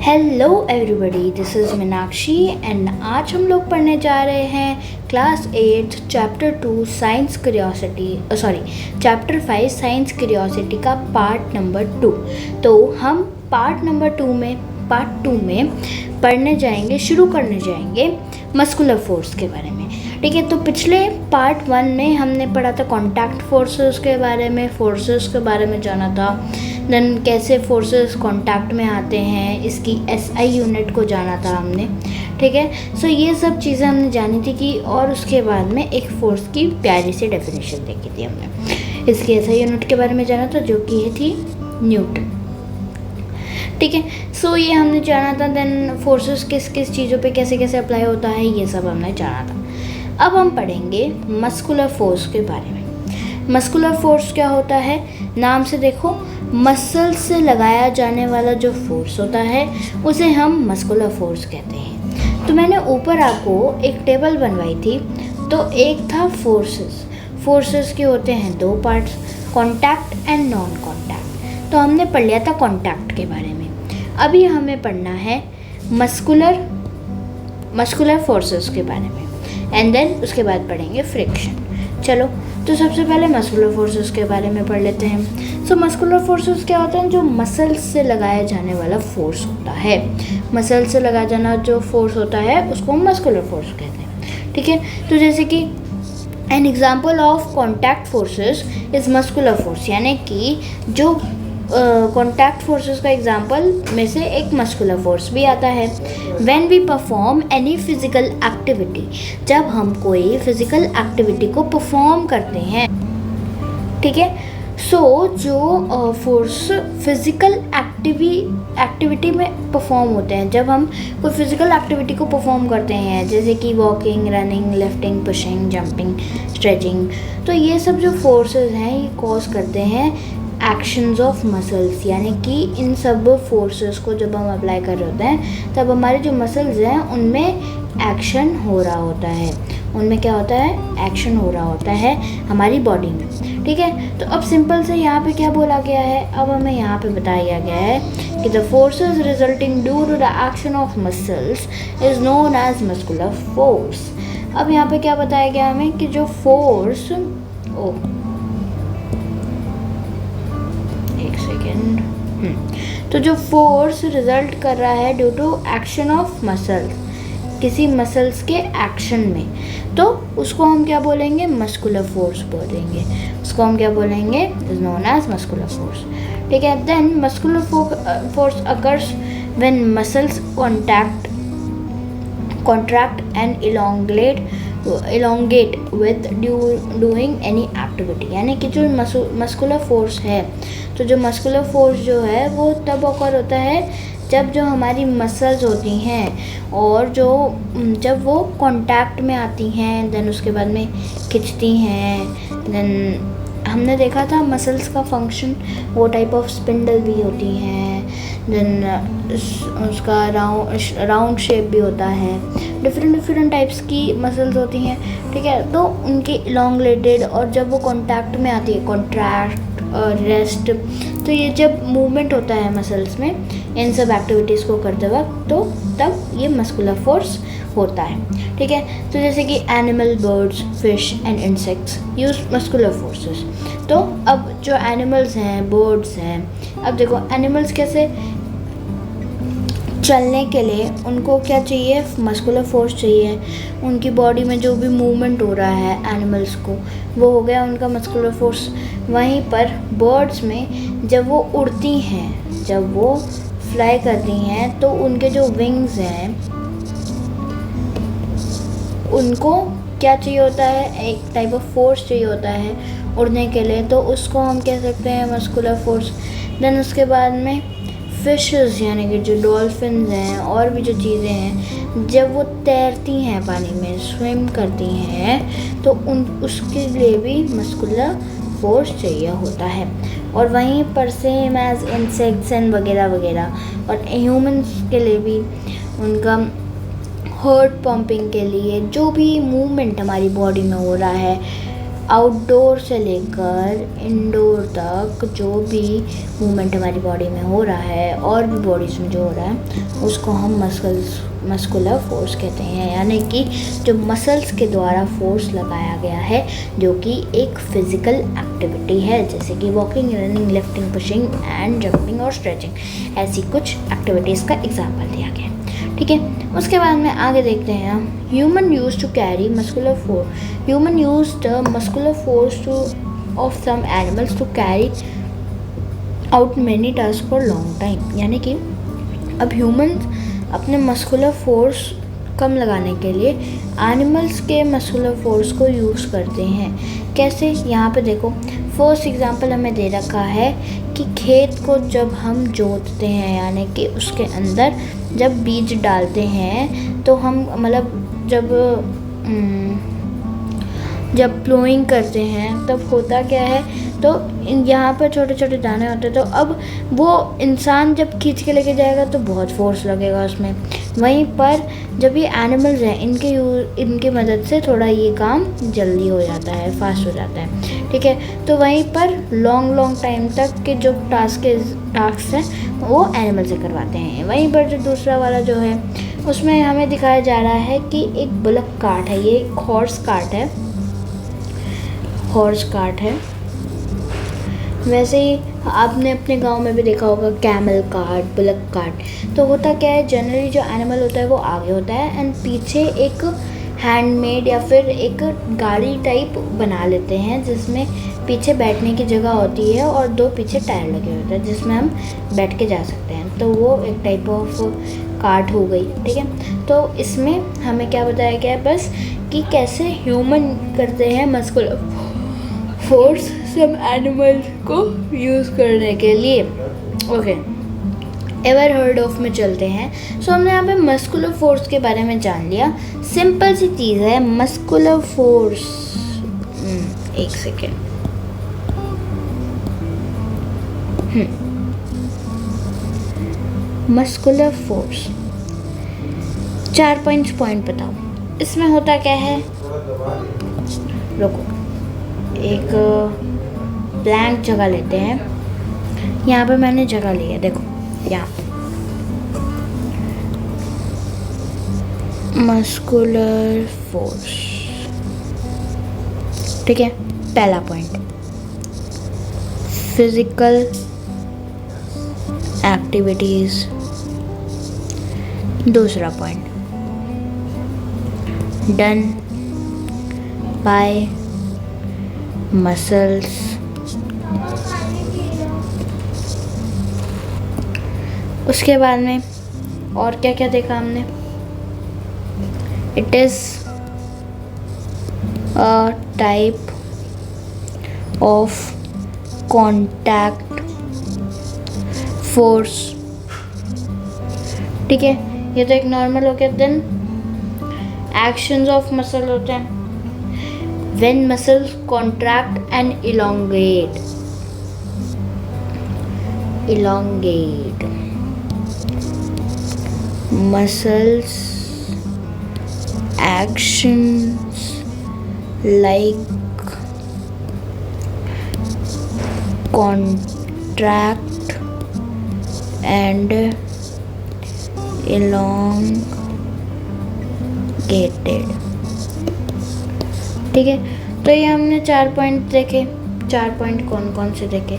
Hello everybody, this is Meenakshi and आज हम लोग पढ़ने जा रहे हैं class 8 chapter 2 science curiosity chapter 5 science curiosity का पार्ट नंबर 2। तो हम पार्ट नंबर 2 में पढ़ने जाएंगे, शुरू करने जाएंगे मस्कुलर फोर्स के बारे में। ठीक है, तो पिछले पार्ट 1 में हमने पढ़ा था कॉन्टैक्ट फोर्सेस के बारे में, फोर्सेस के बारे में जाना था। देन कैसे फोर्सेस कांटेक्ट में आते हैं, इसकी एसआई यूनिट को जाना था हमने। ठीक है, सो ये सब चीज़ें हमने जानी थी कि, और उसके बाद में एक फोर्स की प्यारी सी डेफिनेशन देखी थी हमने। इसकी एसआई यूनिट के बारे में जाना था जो कि ये थी न्यूटन। ठीक है, सो ये हमने जाना था। देन फोर्सेस किस किस चीज़ों पे कैसे कैसे अप्लाई होता है, ये सब हमने जाना था। अब हम पढ़ेंगे मस्कुलर फोर्स के बारे में। मस्कुलर फोर्स क्या होता है, नाम से देखो, मसल से लगाया जाने वाला जो फोर्स होता है उसे हम मस्कुलर फोर्स कहते हैं। तो मैंने ऊपर आपको एक टेबल बनवाई थी। तो एक था फोर्सेस के होते हैं दो parts, contact and non contact. तो हमने पढ़ लिया था कॉन्टैक्ट के बारे में। अभी हमें पढ़ना है मस्कुलर फोर्सेस के बारे में, एंड देन उसके बाद पढ़ेंगे फ्रिक्शन। चलो, तो सबसे पहले मस्कुलर फोर्सेस के बारे में पढ़ लेते हैं। सो मस्कुलर फोर्सेस क्या होते हैं, जो मसल्स से लगाया जाने वाला फोर्स होता है। मसल से लगाया जाना जो फोर्स होता है उसको हम मस्कुलर फोर्स कहते हैं। ठीक है, तो जैसे कि an example of contact forces is muscular force, यानी कि जो कॉन्टैक्ट फोर्सेस का एग्जाम्पल में से एक मस्कुलर फोर्स भी आता है। When we perform any physical activity, जब हम कोई फिजिकल एक्टिविटी को परफॉर्म करते हैं। ठीक है, सो जो फोर्स फिजिकल एक्टिविटी में परफॉर्म होते हैं, जब हम कोई फिजिकल एक्टिविटी को परफॉर्म करते हैं, जैसे कि walking, running, lifting, pushing, jumping, stretching, तो ये सब जो फोर्सेस हैं ये कॉज करते हैं एक्शंस ऑफ मसल्स, यानी कि इन सब फोर्सेस को जब हम अप्लाई कर रहे होते हैं तब हमारे जो मसल्स हैं उनमें एक्शन हो रहा होता है। उनमें क्या होता है, एक्शन हो रहा होता है हमारी बॉडी में। ठीक है, तो अब सिंपल से यहाँ पे क्या बोला गया है, अब हमें यहाँ पे बताया गया है कि the forces resulting due to the action of muscles is known as muscular force. अब यहाँ पे क्या बताया गया हमें कि जो फोर्स तो जो फोर्स रिजल्ट कर रहा है due to action of muscles, किसी मसल्स के एक्शन में, तो उसको हम क्या बोलेंगे, मस्कुलर फोर्स बोलेंगे। उसको हम क्या बोलेंगे, is known as muscular force. ठीक है, then muscular force occurs when muscles contract and elongate with doing any activity, यानी कि जो मस्कुलर फोर्स है, तो जो मस्कुलर फोर्स जो है वो तब ऑकर होता है जब जो हमारी मसल्स होती हैं और जब वो कांटेक्ट में आती हैं, देन उसके बाद में खिंचती हैं। देन हमने देखा था मसल्स का फंक्शन, वो टाइप ऑफ स्पिंडल भी होती हैं, देन उसका राउंड शेप भी होता है, डिफरेंट टाइप्स की मसल्स होती हैं। ठीक है, तो उनके इलोंगेटेड, और जब वो कांटेक्ट में आती है, कॉन्ट्रैक्ट और रेस्ट, तो ये जब मूवमेंट होता है मसल्स में इन सब एक्टिविटीज़ को करते वक्त, तो तब ये मस्कुलर फोर्स होता है। ठीक है, तो जैसे कि animal, birds, fish and insects use muscular forces. तो अब जो एनिमल्स हैं, बर्ड्स हैं, अब देखो एनिमल्स कैसे चलने के लिए उनको क्या चाहिए, मस्कुलर फोर्स चाहिए। उनकी बॉडी में जो भी मूवमेंट हो रहा है एनिमल्स को, वो हो गया उनका मस्कुलर फोर्स। वहीं पर बर्ड्स में जब वो उड़ती हैं, जब वो फ्लाई करती हैं, तो उनके जो विंग्स हैं उनको क्या चाहिए होता है, एक टाइप ऑफ फोर्स चाहिए होता है उड़ने के लिए, तो उसको हम कह सकते हैं मस्कुलर फोर्स। देन उसके बाद में फिशेस, यानी कि जो डॉल्फिन्स हैं और भी जो चीज़ें हैं, जब वो तैरती हैं पानी में, स्विम करती हैं, तो उसके लिए भी मस्कुलर फोर्स चाहिए होता है। और वहीं पर सेम एज इंसेक्ट्स एंड वगैरह वगैरह, और ह्यूमंस के लिए भी उनका हार्ट पंपिंग के लिए जो भी मूवमेंट हमारी बॉडी में हो रहा है, आउटडोर से लेकर इंडोर तक जो भी मूवमेंट हमारी बॉडी में हो रहा है और भी बॉडीज़ में जो हो रहा है उसको हम मस्कुलर फोर्स कहते हैं, यानी कि जो मसल्स के द्वारा फोर्स लगाया गया है जो कि एक फिज़िकल एक्टिविटी है, जैसे कि walking, running, lifting, pushing and jumping और स्ट्रेचिंग। ऐसी कुछ एक्टिविटीज़ का एग्जाम्पल दिया गया है। ठीक है, उसके बाद में आगे देखते हैं हम human use to carry muscular force. Human use the muscular force to of some animals to carry out many task for long time, यानी कि अब ह्यूमन अपने मस्कुलर फोर्स कम लगाने के लिए एनिमल्स के मस्कुलर फोर्स को यूज़ करते हैं। कैसे, यहाँ पे देखो फर्स्ट एग्जांपल हमें दे रखा है कि खेत को जब हम जोतते हैं, यानी कि उसके अंदर जब बीज डालते हैं तो हम मतलब जब प्लोइंग करते हैं तब होता क्या है, तो यहाँ पर छोटे छोटे दाने होते हैं, तो अब वो इंसान जब खींच के लेके जाएगा तो बहुत फोर्स लगेगा उसमें। वहीं पर जब ये एनिमल्स हैं इनकी मदद से थोड़ा ये काम जल्दी हो जाता है, फास्ट हो जाता है। ठीक है, तो वहीं पर लॉन्ग टाइम तक के जो टास्क हैं वो एनिमल से करवाते हैं। वहीं पर जो दूसरा वाला जो है उसमें हमें दिखाया जा रहा है कि एक बुलक कार्ट है, ये हॉर्स कार्ट है। वैसे ही आपने अपने गांव में भी देखा होगा कैमल कार्ट, बुलक कार्ट। तो होता क्या है, जनरली जो एनिमल होता है वो आगे होता है एंड पीछे एक हैंडमेड या फिर एक गाड़ी टाइप बना लेते हैं जिसमें पीछे बैठने की जगह होती है और 2 पीछे टायर लगे होते हैं जिसमें हम बैठ के जा सकते हैं। तो वो एक टाइप ऑफ कार्ट हो गई। ठीक है, तो इसमें हमें क्या बताया गया है बस कि कैसे ह्यूमन करते हैं मस्कुलर फोर्स सम एनिमल को यूज़ करने के लिए। ओके, एवर हर्ड ऑफ में चलते हैं। सो हमने यहाँ पे मस्कुलर फोर्स के बारे में जान लिया। सिंपल सी चीज़ है मस्कुलर फोर्स। एक सेकेंड, मस्कुलर फोर्स 4 पॉइंट बताओ। इसमें होता क्या है, रुको एक ब्लैंक जगह लेते हैं। यहाँ पे मैंने जगह ली है, देखो यहाँ मस्कुलर फोर्स। ठीक है, पहला पॉइंट फिजिकल एक्टिविटीज। दूसरा पॉइंट डन बाय मसल्स। उसके बाद में और क्या क्या देखा हमने, it is a type of contact force. ठीक है, ये तो एक नॉर्मल हो गया। देन एक्शंस ऑफ मसल होते हैं when muscles contract and elongate muscles actions like contract and elongated। ठीक है, तो ये हमने 4 पॉइंट देखे। 4 पॉइंट कौन कौन से देखे,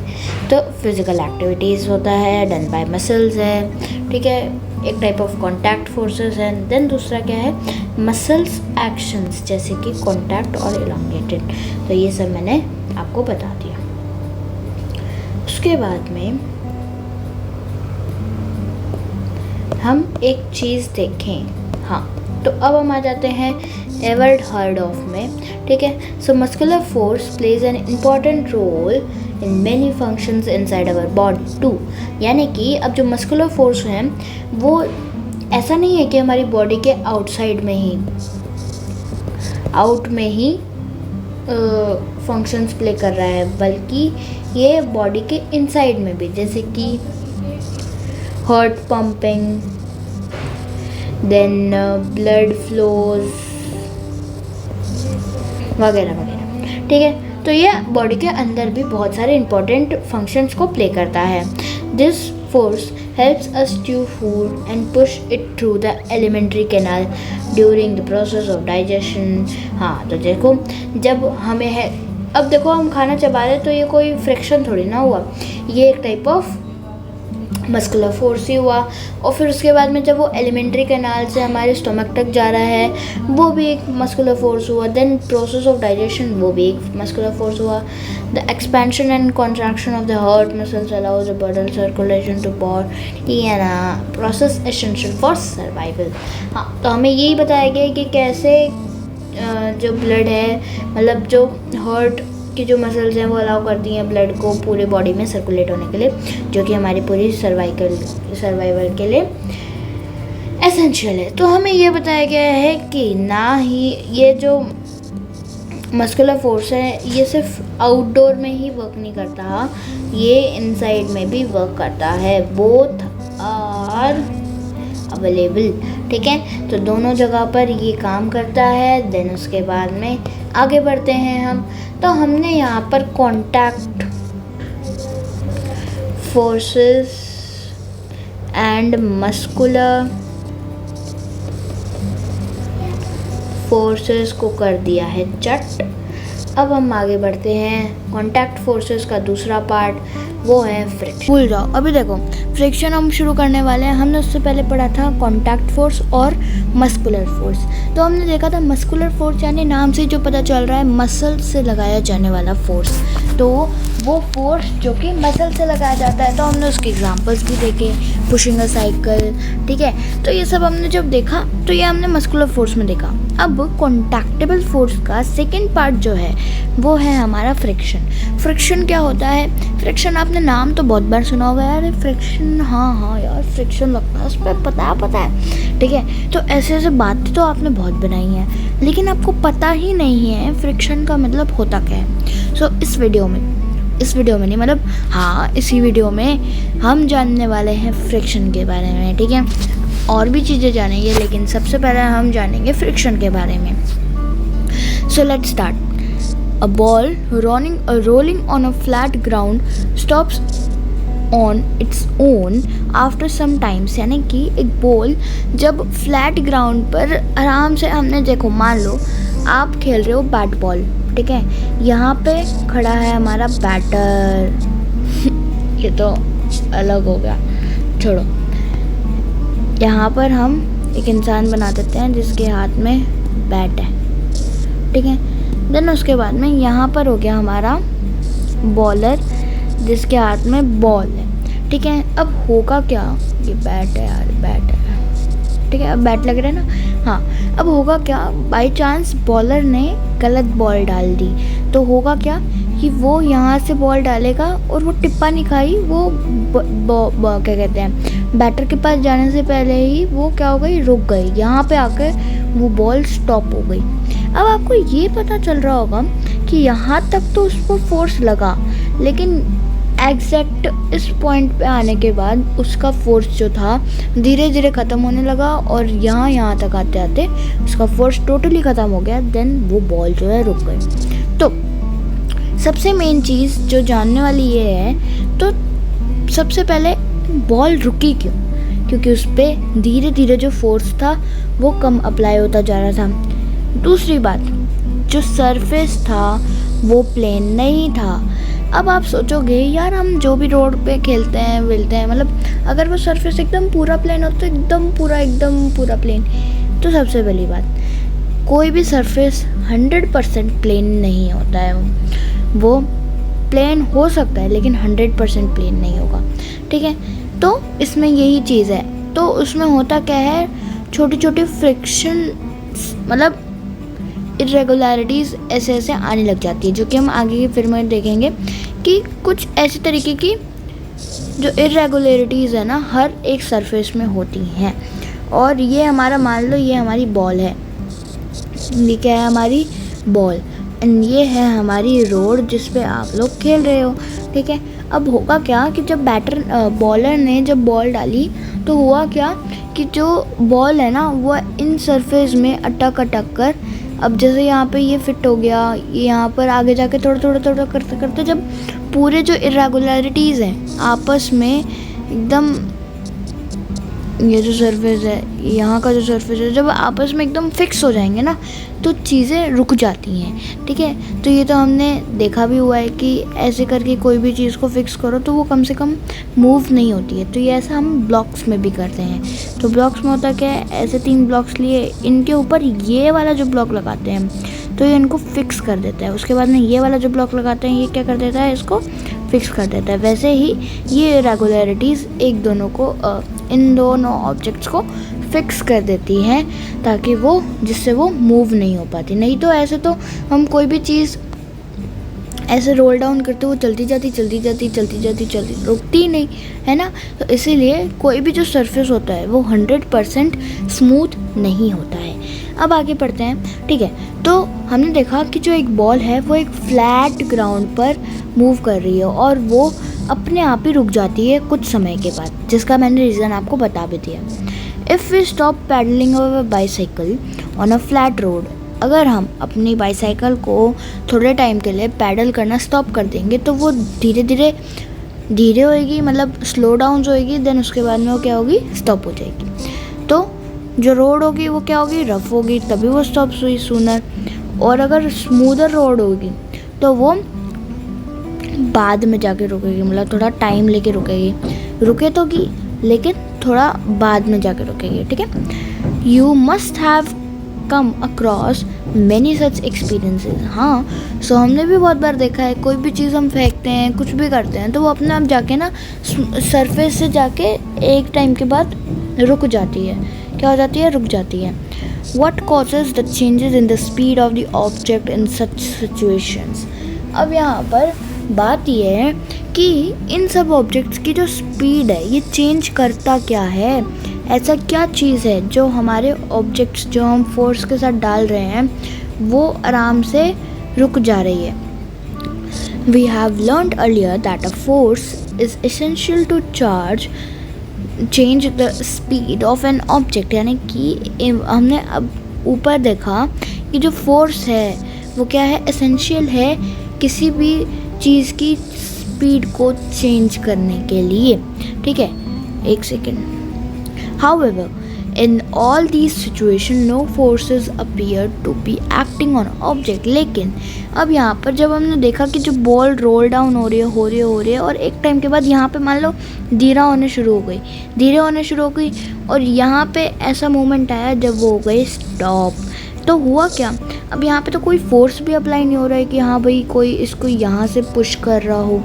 तो फिजिकल एक्टिविटीज़ होता है, डन बाय मसल्स है। ठीक है, एक टाइप ऑफ कॉन्टैक्ट फोर्सेस है। देन दूसरा क्या है, मसल्स एक्शंस जैसे कि कॉन्टैक्ट और इलॉन्गेटेड। तो ये सब मैंने आपको बता दिया। उसके बाद में हम एक चीज़ देखें। हाँ, तो अब हम आ जाते हैं एवर हर्ड ऑफ में। ठीक है, so muscular force plays an important role in many functions inside our body too. यानी कि अब जो मस्कुलर फोर्स हैं वो ऐसा नहीं है कि हमारी बॉडी के आउटसाइड में ही फंक्शंस प्ले कर रहा है, बल्कि ये बॉडी के इनसाइड में भी, जैसे कि heart pumping, then blood flows वगैरह वगैरह। ठीक है। तो ये बॉडी के अंदर भी बहुत सारे इंपॉर्टेंट फंक्शंस को प्ले करता है। This force helps us chew food and push it through the alimentary canal during the process of digestion. हाँ, तो देखो जब हमें है, अब देखो हम खाना चबा रहे तो ये कोई फ्रिक्शन थोड़ी ना हुआ, ये एक टाइप ऑफ मस्कुलर फोर्स ही हुआ। और फिर उसके बाद में जब वो एलिमेंट्री कैनाल से हमारे स्टमक तक जा रहा है वो भी एक मस्कुलर फोर्स हुआ। देन प्रोसेस ऑफ डाइजेशन, वो भी एक मस्कुलर फोर्स हुआ। The expansion and contraction of the heart muscles allows the blood circulation to body and process essential for survival. हाँ, तो हमें यही बताया गया है कि कैसे जो ब्लड है, मतलब जो हार्ट की जो मसल्स हैं वो अलाउ करती हैं ब्लड को पूरे बॉडी में सर्कुलेट होने के लिए, जो कि हमारी पूरी सर्वाइवल के लिए एसेंशियल है। तो हमें ये बताया गया है कि ना ही ये जो मस्कुलर फोर्स है ये सिर्फ आउटडोर में ही वर्क नहीं करता, ये इनसाइड में भी वर्क करता है। बोथ आर अवेलेबल, ठीक है। तो दोनों जगह पर ये काम करता है। देन उसके बाद में आगे बढ़ते हैं हम। तो हमने यहाँ पर contact forces and muscular forces को कर दिया है चट। अब हम आगे बढ़ते हैं। कॉन्टैक्ट फोर्सेस का दूसरा पार्ट वो है फ्रिक्शन। भूल जाओ, अभी देखो फ्रिक्शन हम शुरू करने वाले हैं। हमने उससे पहले पढ़ा था कॉन्टैक्ट फोर्स और मस्कुलर फोर्स। तो हमने देखा था मस्कुलर फोर्स यानी नाम से जो पता चल रहा है मसल से लगाया जाने वाला फोर्स, तो वो फोर्स जो कि मसल से लगाया जाता है। तो हमने उसके एग्जांपल्स भी देखे, पुशिंग अ साइकिल, ठीक है। तो ये सब हमने जब देखा तो ये हमने मस्कुलर फोर्स में देखा। अब कॉन्टैक्टेबल फोर्स का सेकेंड पार्ट जो है वो है हमारा फ्रिक्शन। फ्रिक्शन क्या होता है? फ्रिक्शन आपने नाम तो बहुत बार सुना होगा यार, फ्रिक्शन, हाँ यार फ्रिक्शन लगता है, उस पर पता है, ठीक है। तो ऐसे ऐसे बातें तो आपने बहुत बनाई हैं, लेकिन आपको पता ही नहीं है फ्रिक्शन का मतलब होता क्या है। सो इस वीडियो में नहीं, मतलब हाँ इसी वीडियो में हम जानने वाले हैं फ्रिक्शन के बारे में, ठीक है। और भी चीज़ें जानेंगे, लेकिन सबसे पहले हम जानेंगे फ्रिक्शन के बारे में। So let's start. A ball rolling on a flat ground stops on its own after some times। यानी कि एक बॉल जब फ्लैट ग्राउंड पर आराम से, हमने देखो मान लो आप खेल रहे हो बैट बॉल, ठीक है। यहाँ पे खड़ा है हमारा बैटर ये तो अलग हो गया, छोड़ो। यहाँ पर हम एक इंसान बना देते हैं जिसके हाथ में बैट है, ठीक है। देन उसके बाद में यहाँ पर हो गया हमारा बॉलर जिसके हाथ में बॉल है, ठीक है। अब होगा क्या, ये बैट है यार, बैट है, ठीक है। अब बैट लग रहा है ना, हाँ। अब होगा क्या, बाय चांस बॉलर ने गलत बॉल डाल दी तो होगा क्या कि वो यहाँ से बॉल डालेगा और वो टिप्पा नहीं खाई, वो क्या कहते हैं, बैटर के पास जाने से पहले ही वो क्या हो गई, रुक गई, यहाँ पे आकर वो बॉल स्टॉप हो गई। अब आपको ये पता चल रहा होगा कि यहाँ तक तो उसको फोर्स लगा, लेकिन एग्जैक्ट इस पॉइंट पे आने के बाद उसका फोर्स जो था धीरे धीरे ख़त्म होने लगा और यहाँ तक आते आते उसका फोर्स टोटली ख़त्म हो गया। देन वो बॉल जो है रुक गई। तो सबसे मेन चीज़ जो जानने वाली ये है, तो सबसे पहले बॉल रुकी क्यों? क्योंकि उस पर धीरे धीरे जो फोर्स था वो कम अप्लाई होता जा रहा था। दूसरी बात, जो सरफेस था वो प्लेन नहीं था। अब आप सोचोगे यार हम जो भी रोड पे खेलते हैं मिलते हैं, मतलब अगर वो सरफेस एकदम पूरा प्लेन हो तो एकदम पूरा प्लेन। तो सबसे पहली बात, कोई भी सरफेस 100% प्लेन नहीं होता है। वो प्लेन हो सकता है लेकिन 100% प्लेन नहीं होगा, ठीक है। तो इसमें यही चीज़ है। तो उसमें होता क्या है, छोटी छोटी फ्रिक्शन, मतलब इरेगुलरिटीज़ ऐसे ऐसे आने लग जाती है, जो कि हम आगे की फिर में देखेंगे कि कुछ ऐसी तरीके की जो इरेगुलरिटीज़ है ना हर एक सरफेस में होती हैं। और ये हमारा, मान लो ये हमारी बॉल है, ये क्या है, हमारी बॉल, एंड ये है हमारी रोड जिस पे आप लोग खेल रहे हो, ठीक है। अब होगा क्या कि जब बॉलर ने जब बॉल डाली तो हुआ क्या कि जो बॉल है ना वो इन सरफेस में अटक कर अब जैसे यहाँ पे ये फिट हो गया, ये यहाँ पर आगे जाके थोड़ा थोड़ा थोड़ा करते करते जब पूरे जो इरेगुलरिटीज़ हैं आपस में एकदम, ये जो सरफेस है, यहाँ का जो सरफेस है, जब आपस में एकदम फिक्स हो जाएंगे ना तो चीज़ें रुक जाती हैं। ठीक है, तो ये तो हमने देखा भी हुआ है कि ऐसे करके कोई भी चीज़ को फिक्स करो तो वो कम से कम मूव नहीं होती है। तो ये ऐसा हम ब्लॉक्स में भी करते हैं। तो ब्लॉक्स में होता क्या है, ऐसे 3 ब्लॉक्स लिए, इनके ऊपर ये वाला जो ब्लॉक लगाते हैं तो ये इनको फिक्स कर देता है। उसके बाद में ये वाला जो ब्लॉक लगाते हैं ये क्या कर देता है, इसको फिक्स कर देता है। वैसे ही ये इरेगुलरिटीज़ इन दोनों ऑब्जेक्ट्स को फिक्स कर देती हैं ताकि वो, जिससे वो मूव नहीं हो पाती। नहीं तो ऐसे तो हम कोई भी चीज़ ऐसे रोल डाउन करते, वो चलती जाती रुकती ही नहीं, है ना। तो इसीलिए कोई भी जो सरफेस होता है वो 100% स्मूथ नहीं होता है। अब आगे पढ़ते हैं। ठीक है, तो हमने देखा कि जो एक बॉल है वो एक फ्लैट ग्राउंड पर मूव कर रही है और वो अपने आप ही रुक जाती है कुछ समय के बाद, जिसका मैंने रीज़न आपको बता भी दिया। If we stop pedalling our bicycle on a flat road, अगर हम अपनी बाईसाइकिल को थोड़े टाइम के लिए पैडल करना स्टॉप कर देंगे तो वो धीरे होएगी, मतलब स्लो डाउन होएगी, देन उसके बाद में वो क्या होगी, स्टॉप हो जाएगी। तो जो रोड होगी वो क्या होगी, रफ़ होगी, तभी वो स्टॉप हुई सूनर। और अगर स्मूदर रोड होगी तो वो बाद में जाके रुकेगी, मतलब थोड़ा टाइम लेके रुके तो की, लेकिन थोड़ा बाद में जाके रुकेगी। ठीक है, you must have come across many such experiences. हाँ, सो हमने भी बहुत बार देखा है, कोई भी चीज़ हम फेंकते हैं, कुछ भी करते हैं तो वो अपने आप जाके ना सरफेस से जाके एक टाइम के बाद रुक जाती है। क्या हो जाती है, रुक जाती है। What causes the changes in the speed of the object in such situations? अब यहाँ पर बात ये है कि इन सब ऑब्जेक्ट्स की जो स्पीड है ये चेंज करता क्या है, ऐसा क्या चीज़ है जो हमारे ऑब्जेक्ट्स जो हम फोर्स के साथ डाल रहे हैं वो आराम से रुक जा रही है। We have learned earlier that a force is essential to change the speed of an object, यानी कि हमने अब ऊपर देखा कि जो फोर्स है वो क्या है, एसेंशियल है किसी भी चीज़ की स्पीड को चेंज करने के लिए। ठीक है, एक second. However, in all these situations, no forces appear to be acting on object. लेकिन अब यहाँ पर जब हमने देखा कि जो बॉल रोल डाउन हो रही है और एक टाइम के बाद यहाँ पे मान लो धीरे होने शुरू हो गई और यहाँ पे ऐसा मोमेंट आया जब वो हो गई स्टॉप। तो हुआ क्या, अब यहाँ पे तो कोई फोर्स भी अप्लाई नहीं हो रहा है कि हाँ भाई कोई इसको यहाँ से पुश कर रहा हो,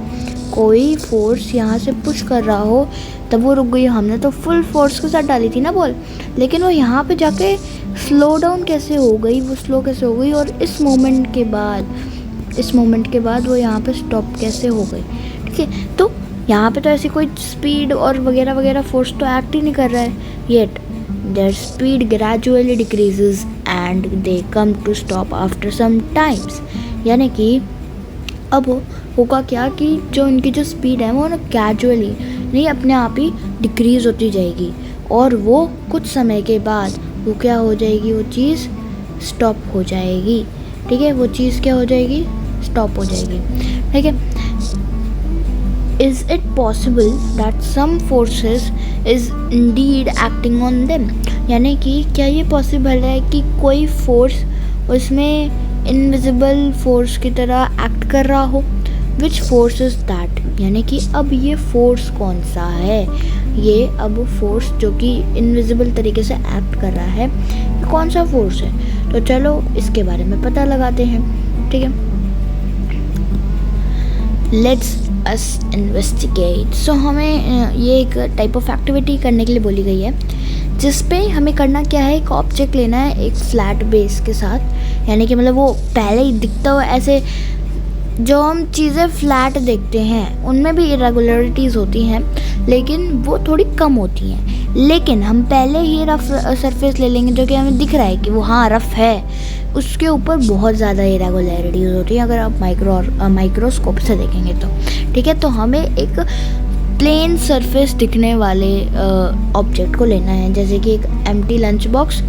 कोई फोर्स यहाँ से पुश कर रहा हो तब वो रुक गई। हमने तो फुल फोर्स के साथ डाली थी ना बॉल, लेकिन वो यहाँ पे जाके स्लो डाउन कैसे हो गई, वो स्लो कैसे हो गई और इस मोमेंट के बाद वो यहाँ पे स्टॉप कैसे हो गई। ठीक है, तो यहाँ पे तो ऐसी कोई स्पीड और वगैरह फोर्स तो एक्ट ही नहीं कर रहा है, yet their speed gradually decreases and they come to stop after some times। यानी कि अब होगा क्या कि जो इनकी जो स्पीड है वो ना ग्रेजुअली नहीं अपने आप ही डिक्रीज़ होती जाएगी और वो कुछ समय के बाद वो क्या हो जाएगी, वो चीज़ स्टॉप हो जाएगी। ठीक है, वो चीज़ क्या हो जाएगी, स्टॉप हो जाएगी। ठीक है, Is it possible that some forces is indeed acting on them? यानी कि क्या ये पॉसिबल है कि कोई फोर्स उसमें इनविजिबल फोर्स की तरह एक्ट कर रहा हो। Which force is that? यानी कि अब ये फोर्स कौन सा है, ये अब फोर्स जो कि इनविजिबल तरीके से एक्ट कर रहा है ये कौन सा फोर्स है। तो चलो इसके बारे में पता लगाते हैं। ठीक है, लेट्स अस इन्वेस्टिगेट। सो हमें ये एक टाइप ऑफ एक्टिविटी करने के लिए बोली गई है जिस पे हमें करना क्या है, एक ऑब्जेक्ट लेना है एक फ्लैट बेस के साथ, यानी कि मतलब वो पहले ही दिखता हुआ, ऐसे जो हम चीज़ें फ्लैट देखते हैं उनमें भी इरेगुलरिटीज़ होती हैं लेकिन वो थोड़ी कम होती हैं। लेकिन हम पहले ही रफ सरफेस ले लेंगे जो कि हमें दिख रहा है कि वो हाँ रफ है, उसके ऊपर बहुत ज़्यादा इरेगुलरिटीज़ होती हैं अगर आप माइक्रोस्कोप से देखेंगे तो। ठीक है, तो हमें एक प्लेन सरफेस दिखने वाले ऑब्जेक्ट को लेना है, जैसे कि एक empty lunch box,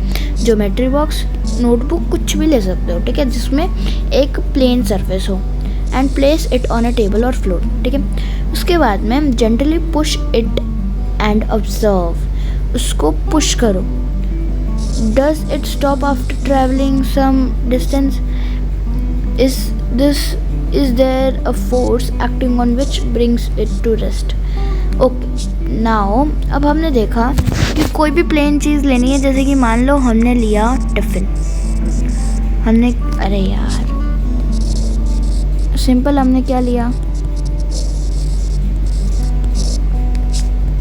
geometry box, notebook, कुछ भी ले सकते हो, ठीक है, जिसमें एक प्लेन सरफेस हो, and place it on a table और फ्लोर, ठीक है। उसके बाद में gently push it and observe, उसको पुश करो। Does it stop after travelling some distance? Is there a force acting on which brings it to rest? Okay, now अब हमने देखा कि कोई भी प्लेन चीज़ लेनी है, जैसे कि मान लो हमने लिया टिफ़िन, हमने, अरे यार सिंपल, हमने क्या लिया,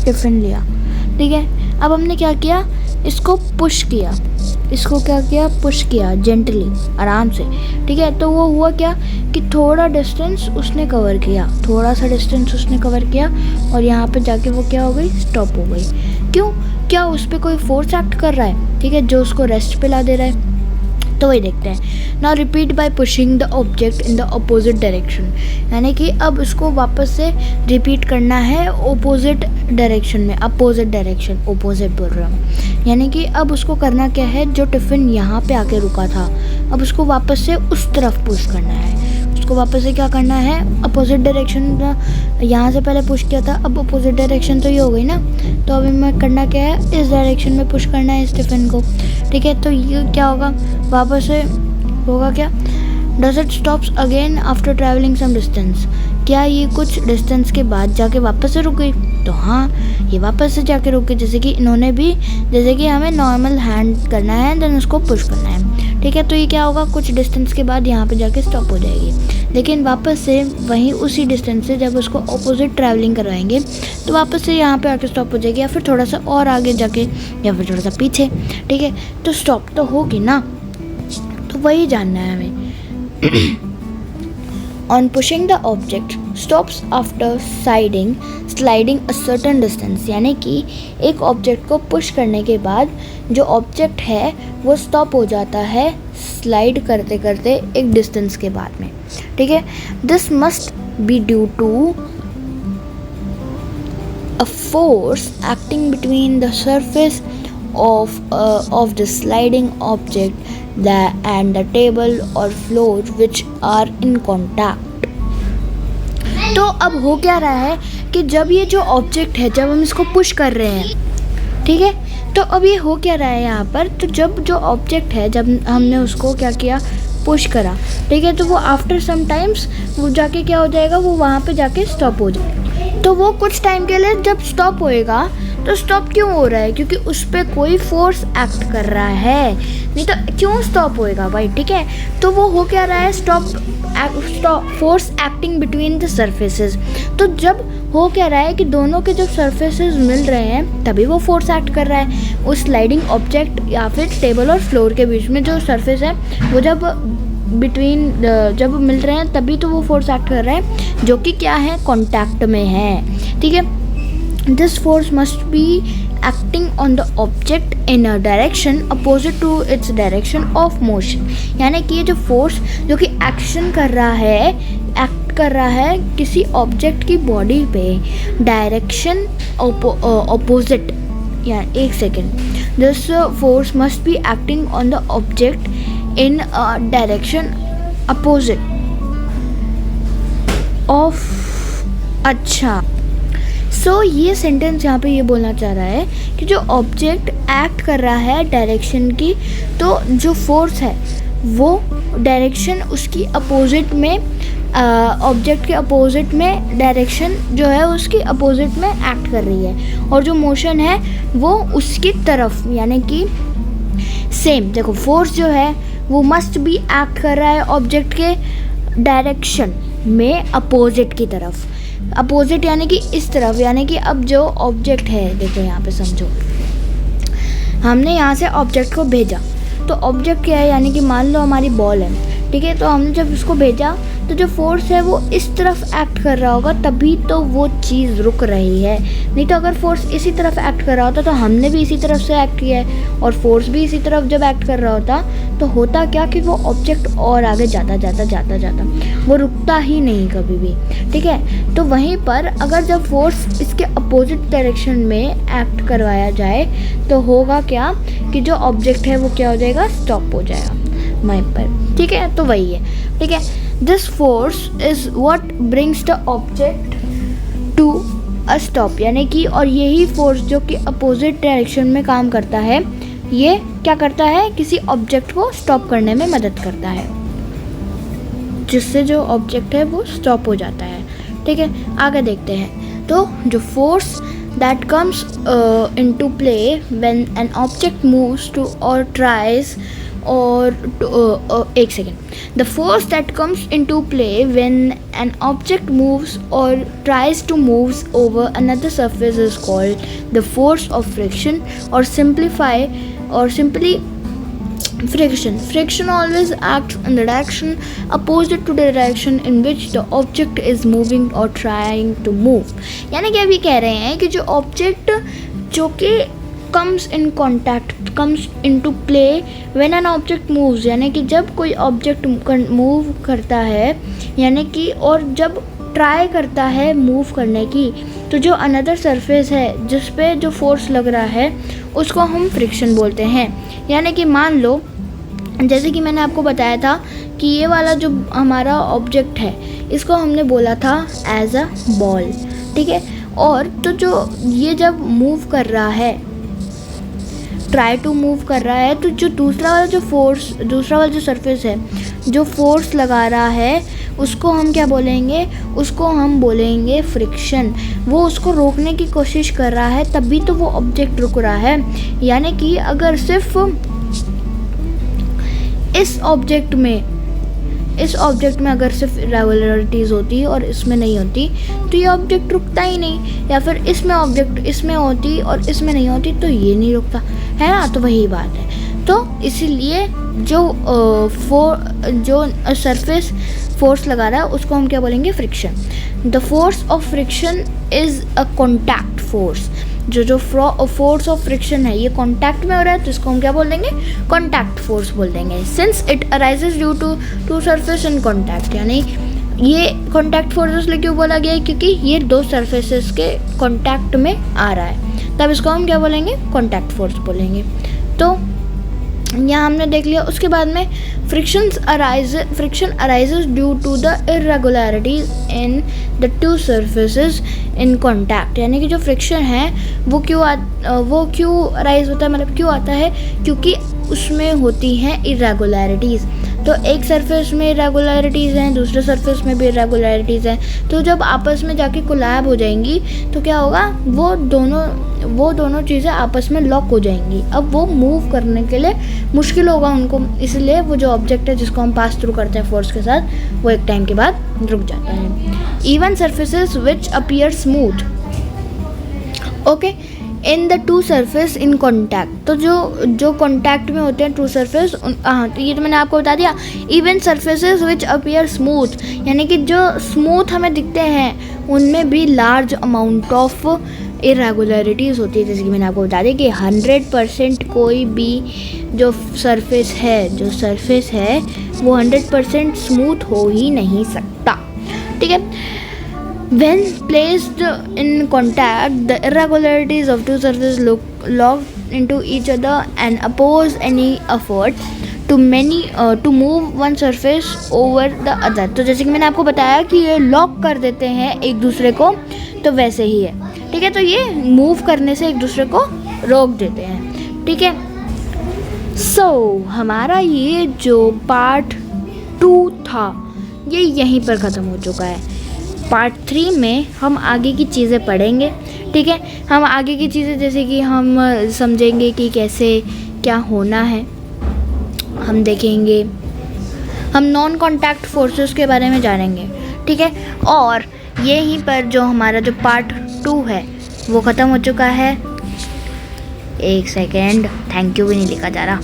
टिफ़िन लिया, ठीक है। अब हमने क्या किया, इसको पुश किया, इसको क्या किया, पुश किया जेंटली, आराम से, ठीक है। तो वो हुआ क्या कि थोड़ा डिस्टेंस उसने कवर किया, थोड़ा सा डिस्टेंस उसने कवर किया, और यहाँ पे जाके वो क्या हो गई, स्टॉप हो गई। क्यों? क्या उस पर कोई फोर्स एक्ट कर रहा है, ठीक है, जो उसको रेस्ट पे ला दे रहा है? तो वही देखते हैं। Now repeat bye pushing the object in the opposite direction, यानी कि अब उसको वापस से रिपीट करना है अपोजिट डायरेक्शन में, अपोजिट डायरेक्शन, अपोजिट बोल रहा हूँ, यानी कि अब उसको करना क्या है, जो टिफ़िन यहाँ पे आके रुका था, अब उसको वापस से उस तरफ पुश करना है, उसको वापस से क्या करना है, अपोजिट डायरेक्शन, यहाँ से पहले पुश किया था, अब अपोजिट डायरेक्शन तो ये हो गई ना, तो अभी मैं करना क्या है, इस डायरेक्शन में पुश करना है इस टिफ़िन को, ठीक है। तो ये क्या होगा, वापस से होगा क्या, does it stops again after travelling some distance? क्या ये कुछ डिस्टेंस के बाद जाके वापस से रुक गई? तो हाँ, ये वापस से जाके रुक गई, जैसे कि इन्होंने भी, जैसे कि हमें नॉर्मल हैंड करना है, देन उसको पुश करना है, ठीक है। तो ये क्या होगा, कुछ डिस्टेंस के बाद यहाँ पे जाके स्टॉप हो जाएगी, लेकिन वापस से वहीं उसी डिस्टेंस से जब उसको अपोजिट ट्रैवलिंग करवाएंगे तो वापस से यहाँ पे आके स्टॉप हो जाएगी, या फिर थोड़ा सा और आगे जाके, या फिर थोड़ा सा पीछे, ठीक है। तो स्टॉप तो होगी ना, तो वही जानना है हमें। On pushing the object stops after sliding a certain distance, यानी कि एक ऑब्जेक्ट को पुश करने के बाद जो ऑब्जेक्ट है वो स्टॉप हो जाता है स्लाइड करते करते एक डिस्टेंस के बाद में, ठीक है। This must be due to a force acting between the surface of the sliding object and the table or floor which are in contact. तो अब हो क्या रहा है कि जब ये जो ऑब्जेक्ट है, जब हम इसको पुश कर रहे हैं, ठीक है, तो अब ये हो क्या रहा है यहाँ पर, तो जब जो ऑब्जेक्ट है, जब हमने उसको क्या किया, पुश करा, ठीक है, तो वो आफ्टर सम टाइम्स वो जाके क्या हो जाएगा, वो वहाँ पे जाके स्टॉप हो जाएगा। तो वो कुछ टाइम के लिए जब स्टॉप होएगा, तो स्टॉप क्यों हो रहा है, क्योंकि उस पर कोई फोर्स एक्ट कर रहा है, नहीं तो क्यों स्टॉप होएगा भाई, ठीक है। तो वो हो क्या रहा है, stop force acting between the surfaces. तो जब हो क्या रहा है कि दोनों के जब सरफेसेस मिल रहे हैं तभी वो फोर्स एक्ट कर रहा है, उस स्लाइडिंग ऑब्जेक्ट या फिर टेबल और फ्लोर के बीच में जो सरफेस है वो जब जब मिल रहे हैं तभी तो वो फोर्स एक्ट कर रहा है, जो कि क्या है, कॉन्टैक्ट में है, ठीक है। This force must be acting on the object in a direction opposite to its direction of motion, यानी कि ये जो फोर्स जो कि एक्शन कर रहा है, एक्ट कर रहा है किसी ऑब्जेक्ट की बॉडी पे डायरेक्शन अपोजिट, या एक second, this force must be acting on the object in a direction opposite of, अच्छा, सो ये सेंटेंस यहाँ पे ये बोलना चाह रहा है कि जो ऑब्जेक्ट एक्ट कर रहा है डायरेक्शन की, तो जो फोर्स है वो डायरेक्शन उसकी अपोजिट में, ऑब्जेक्ट के अपोजिट में डायरेक्शन जो है उसकी अपोजिट में एक्ट कर रही है, और जो मोशन है वो उसकी तरफ, यानी कि सेम, देखो फोर्स जो है वो मस्ट बी एक्ट कर रहा है ऑब्जेक्ट के डायरेक्शन में अपोजिट की तरफ, अपोजिट यानी कि इस तरफ, यानी कि अब जो ऑब्जेक्ट है, देखो यहाँ पे समझो, हमने यहाँ से ऑब्जेक्ट को भेजा, तो ऑब्जेक्ट क्या है, यानी कि मान लो हमारी बॉल है, ठीक है, तो हमने जब उसको भेजा तो जो फोर्स है वो इस तरफ एक्ट कर रहा होगा, तभी तो वो चीज़ रुक रही है। नहीं तो अगर फोर्स इसी तरफ एक्ट कर रहा होता तो हमने भी इसी तरफ से एक्ट किया है, और फोर्स भी इसी तरफ जब एक्ट कर रहा होता तो होता क्या कि वो ऑब्जेक्ट और आगे जाता वो रुकता ही नहीं कभी भी। ठीक है, तो वहीं पर अगर जब फोर्स इसके अपोजिट डायरेक्शन में एक्ट करवाया जाए तो होगा क्या कि जो ऑब्जेक्ट है वो क्या हो जाएगा, स्टॉप हो जाएगा वहीं पर। ठीक है, तो वही है। ठीक है, this force is what brings the object to a stop, यानी कि और यही फोर्स जो कि अपोजिट डायरेक्शन में काम करता है, ये क्या करता है, किसी ऑब्जेक्ट को स्टॉप करने में मदद करता है, जिससे जो ऑब्जेक्ट है वो स्टॉप हो जाता है। ठीक है, आगे देखते हैं। तो जो force that comes into play when an object moves to और ट्राइज और एक second, the force that comes into play when an object moves और tries to move over another surface is called the force of friction, or simply friction. Friction always acts in the direction opposite to the direction in which the object is moving or trying to move. यानी कि अभी कह रहे हैं कि जो object जो कि comes into play when an object moves, यानी कि जब कोई ऑब्जेक्ट मूव करता है, यानी कि और जब ट्राई करता है मूव करने की, तो जो अनदर सरफेस है जिस पे जो फोर्स लग रहा है उसको हम फ्रिक्शन बोलते हैं। यानी कि मान लो, जैसे कि मैंने आपको बताया था कि ये वाला जो हमारा ऑब्जेक्ट है इसको हमने बोला था एज अ बॉल। ठीक है, और तो जो ये जब मूव कर रहा है, ट्राई टू मूव कर रहा है, तो जो दूसरा वाला जो सरफेस है जो फोर्स लगा रहा है उसको हम क्या बोलेंगे, उसको हम बोलेंगे फ्रिक्शन। वो उसको रोकने की कोशिश कर रहा है, तभी तो वो ऑब्जेक्ट रुक रहा है। यानी कि अगर सिर्फ इस ऑब्जेक्ट में अगर सिर्फ इरेगुलरिटीज़ होती और इसमें नहीं होती तो ये ऑब्जेक्ट रुकता ही नहीं, या फिर इसमें होती और इसमें नहीं होती तो ये नहीं रुकता, है ना। तो वही बात है। तो इसीलिए जो सरफेस फोर्स लगा रहा है उसको हम क्या बोलेंगे, friction. The force of friction is a contact force. जो फोर्स ऑफ फ्रिक्शन है ये कॉन्टैक्ट में हो रहा है तो इसको हम क्या बोल देंगे, कॉन्टैक्ट फोर्स बोल देंगे। Since it arises due to surface in contact, यानी ये कॉन्टैक्ट फोर्स इसलिए क्यों बोला गया है, क्योंकि ये दो सरफेसेस के कॉन्टैक्ट में आ रहा है, तब इसको हम क्या बोलेंगे, कॉन्टैक्ट फोर्स बोलेंगे। तो यहाँ हमने देख लिया। उसके बाद में friction arises due to the irregularities in the two surfaces in contact, यानी कि जो फ्रिक्शन है वो क्यों अराइज होता है, मतलब क्यों आता है, क्योंकि उसमें होती हैं इरेगुलरिटीज़। तो एक सरफेस में इरेगुलरिटीज़ हैं, दूसरे सरफेस में भी इरेगुलरिटीज़ हैं, तो जब आपस में जाके कोलैब हो जाएंगी तो क्या होगा, वो दोनों चीज़ें आपस में लॉक हो जाएंगी। अब वो मूव करने के लिए मुश्किल होगा उनको, इसलिए वो जो ऑब्जेक्ट है जिसको हम पास थ्रू करते हैं फोर्स के साथ, वो एक टाइम के बाद रुक जाता है। Even surfaces which appear smooth, okay, in the to surface in contact. तो जो कॉन्टैक्ट में होते हैं टू सरफेस, तो ये तो मैंने आपको बता दिया। इवन सरफेसेस विच अपीयर स्मूथ, यानी कि जो स्मूथ हमें दिखते हैं उनमें भी लार्ज अमाउंट ऑफ इरेगुलरिटीज़ होती है। जैसे कि मैंने आपको बता दिया कि 100% कोई भी जो सरफेस है वो 100% स्मूथ हो ही नहीं सकता। ठीक है, when placed in contact, the irregularities of two surfaces lock into each other and oppose any effort to move one surface over the other। तो जैसे कि मैंने आपको बताया कि ये लॉक कर देते हैं एक दूसरे को, तो वैसे ही है। ठीक है, तो ये मूव करने से एक दूसरे को रोक देते हैं। ठीक है, हमारा ये जो पार्ट 2 था ये यहीं पर ख़त्म हो चुका है। पार्ट 3 में हम आगे की चीज़ें पढ़ेंगे। ठीक है, हम आगे की चीज़ें जैसे कि हम समझेंगे कि कैसे क्या होना है, हम देखेंगे, हम नॉन कॉन्टैक्ट फोर्सेस के बारे में जानेंगे। ठीक है, और यहीं पर जो हमारा जो पार्ट 2 है वो ख़त्म हो चुका है। एक सेकेंड, थैंक यू भी नहीं लिखा जा रहा,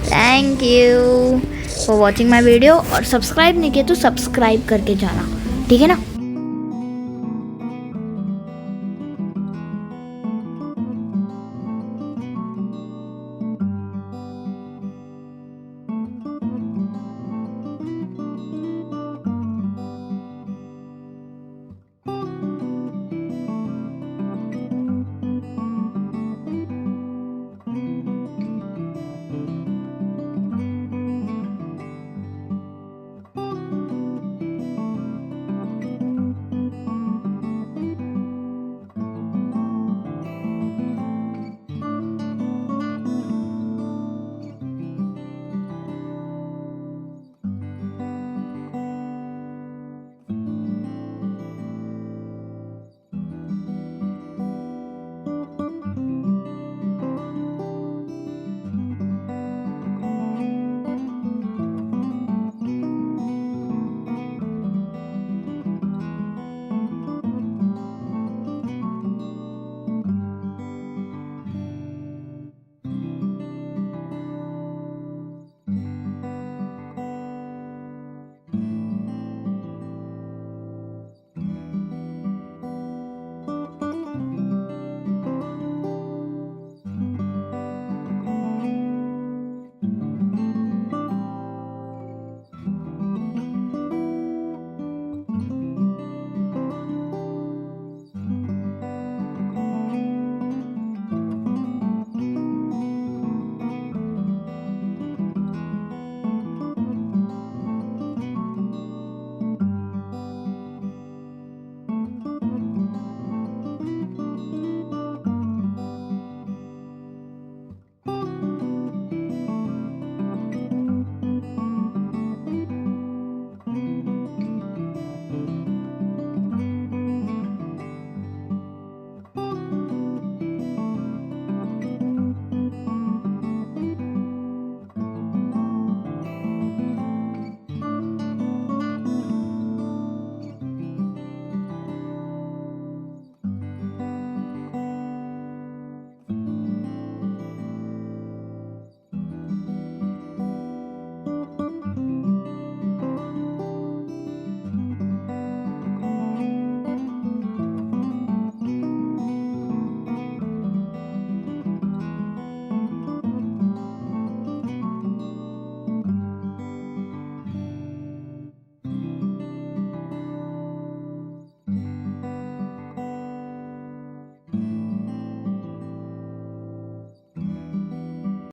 thank you. For watching my video, और सब्सक्राइब नहीं किया तो सब्सक्राइब करके जाना, ठीक है ना।